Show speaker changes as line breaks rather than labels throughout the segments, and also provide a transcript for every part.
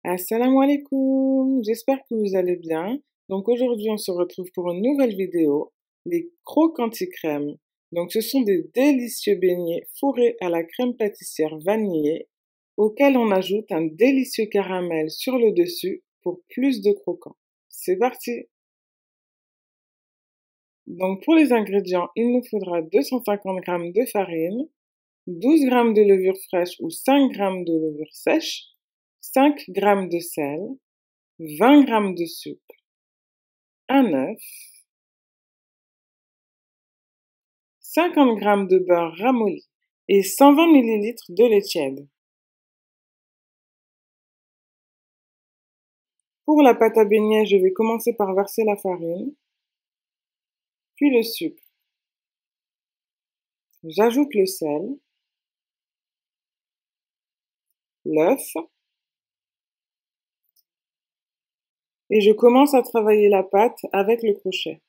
Assalamu alaikum, j'espère que vous allez bien. Donc aujourd'hui on se retrouve pour une nouvelle vidéo, les croquantis crème. Donc ce sont des délicieux beignets fourrés à la crème pâtissière vanillée, auxquels on ajoute un délicieux caramel sur le dessus pour plus de croquants. C'est parti! Donc pour les ingrédients, il nous faudra 250 g de farine, 12 g de levure fraîche ou 5 g de levure sèche, 5 g de sel, 20 g de sucre, un œuf, 50 g de beurre ramolli et 120 ml de lait tiède. Pour la pâte à beignets, je vais commencer par verser la farine, puis le sucre. J'ajoute le sel, l'œuf et je commence à travailler la pâte avec le crochet.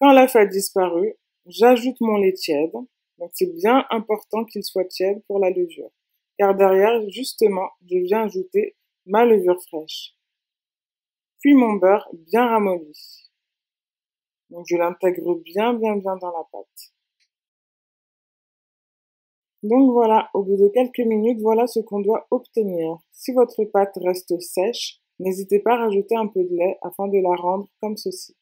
Quand l'œuf a disparu, j'ajoute mon lait tiède. Donc c'est bien important qu'il soit tiède pour la levure, car derrière, justement, je viens ajouter ma levure fraîche. Puis mon beurre bien ramolli. Donc je l'intègre bien dans la pâte. Donc voilà, au bout de quelques minutes, voilà ce qu'on doit obtenir. Si votre pâte reste sèche, n'hésitez pas à rajouter un peu de lait afin de la rendre comme ceci.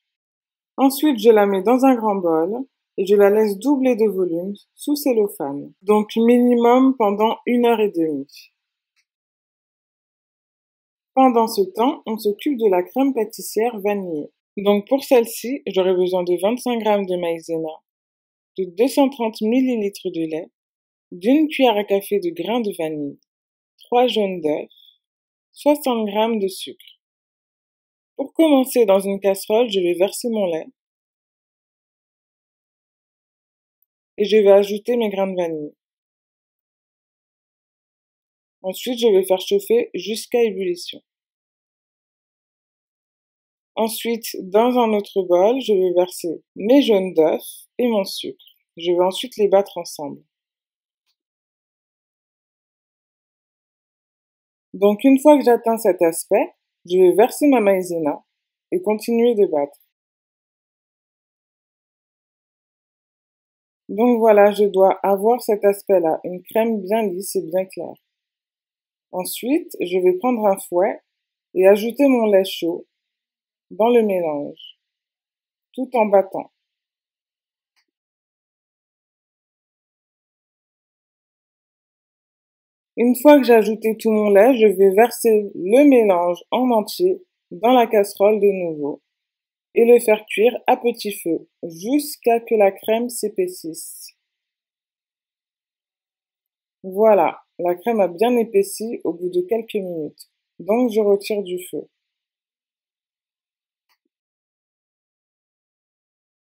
Ensuite, je la mets dans un grand bol et je la laisse doubler de volume sous cellophane. Donc minimum pendant 1h30. Pendant ce temps, on s'occupe de la crème pâtissière vanillée. Donc pour celle-ci, j'aurai besoin de 25 g de maïzena, de 230 ml de lait, d'une cuillère à café de grains de vanille, 3 jaunes d'œufs, 60 g de sucre. Pour commencer, dans une casserole, je vais verser mon lait et je vais ajouter mes grains de vanille. Ensuite, je vais faire chauffer jusqu'à ébullition. Ensuite, dans un autre bol, je vais verser mes jaunes d'œufs et mon sucre. Je vais ensuite les battre ensemble. Donc une fois que j'atteins cet aspect, je vais verser ma maïzena et continuer de battre. Donc voilà, je dois avoir cet aspect-là, une crème bien lisse et bien claire. Ensuite, je vais prendre un fouet et ajouter mon lait chaud dans le mélange, tout en battant. Une fois que j'ai ajouté tout mon lait, je vais verser le mélange en entier dans la casserole de nouveau et le faire cuire à petit feu jusqu'à ce que la crème s'épaississe. Voilà, la crème a bien épaissi au bout de quelques minutes, donc je retire du feu.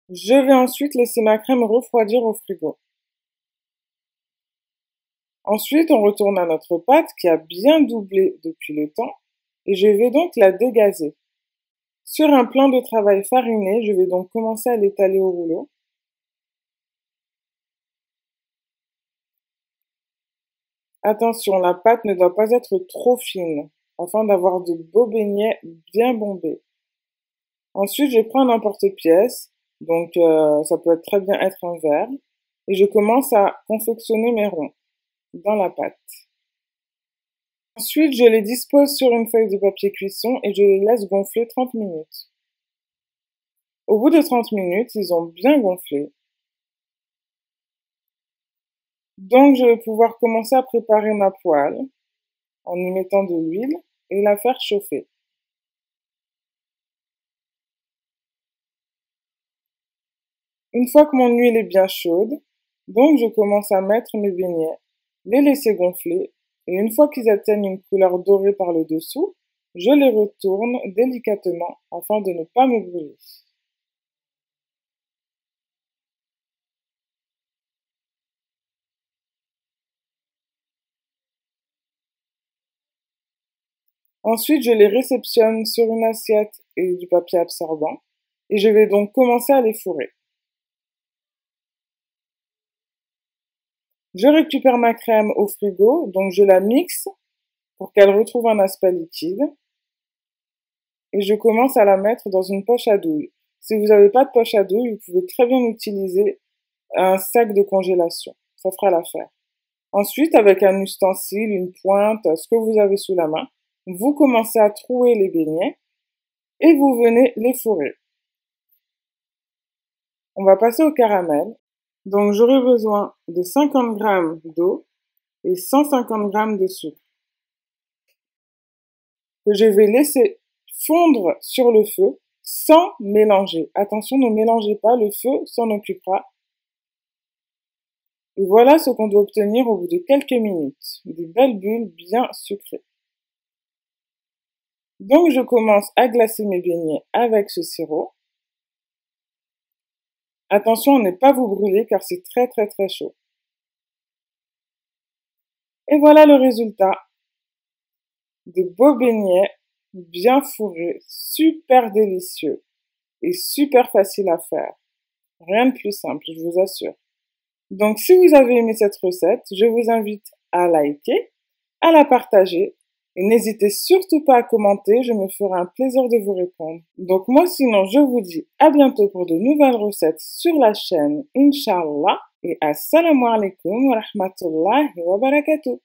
Je vais ensuite laisser ma crème refroidir au frigo. Ensuite, on retourne à notre pâte qui a bien doublé depuis le temps et je vais donc la dégazer. Sur un plan de travail fariné, je vais donc commencer à l'étaler au rouleau. Attention, la pâte ne doit pas être trop fine afin d'avoir de beaux beignets bien bombés. Ensuite, je prends un emporte-pièce, donc ça peut très bien être un verre, et je commence à confectionner mes ronds dans la pâte. Ensuite, je les dispose sur une feuille de papier cuisson et je les laisse gonfler 30 minutes. Au bout de 30 minutes, ils ont bien gonflé. Donc, je vais pouvoir commencer à préparer ma poêle en y mettant de l'huile et la faire chauffer. Une fois que mon huile est bien chaude, donc je commence à mettre mes beignets, les laisser gonfler et une fois qu'ils atteignent une couleur dorée par le dessous, je les retourne délicatement afin de ne pas me brûler. Ensuite, je les réceptionne sur une assiette et du papier absorbant et je vais donc commencer à les fourrer. Je récupère ma crème au frigo, donc je la mixe pour qu'elle retrouve un aspect liquide. Et je commence à la mettre dans une poche à douille. Si vous n'avez pas de poche à douille, vous pouvez très bien utiliser un sac de congélation. Ça fera l'affaire. Ensuite, avec un ustensile, une pointe, ce que vous avez sous la main, vous commencez à trouer les beignets et vous venez les fourrer. On va passer au caramel. Donc, j'aurai besoin de 50 g d'eau et 150 g de sucre que je vais laisser fondre sur le feu sans mélanger. Attention, ne mélangez pas, le feu s'en occupera. Et voilà ce qu'on doit obtenir au bout de quelques minutes, des belles bulles bien sucrées. Donc je commence à glacer mes beignets avec ce sirop. Attention à ne pas vous brûler car c'est très très très chaud. Et voilà le résultat. Des beaux beignets bien fourrés, super délicieux et super facile à faire. Rien de plus simple, je vous assure. Donc si vous avez aimé cette recette, je vous invite à liker, à la partager et n'hésitez surtout pas à commenter, je me ferai un plaisir de vous répondre. Donc moi sinon je vous dis à bientôt pour de nouvelles recettes sur la chaîne, Inch'Allah, et assalamu alaikum wa rahmatullahi wa barakatuh.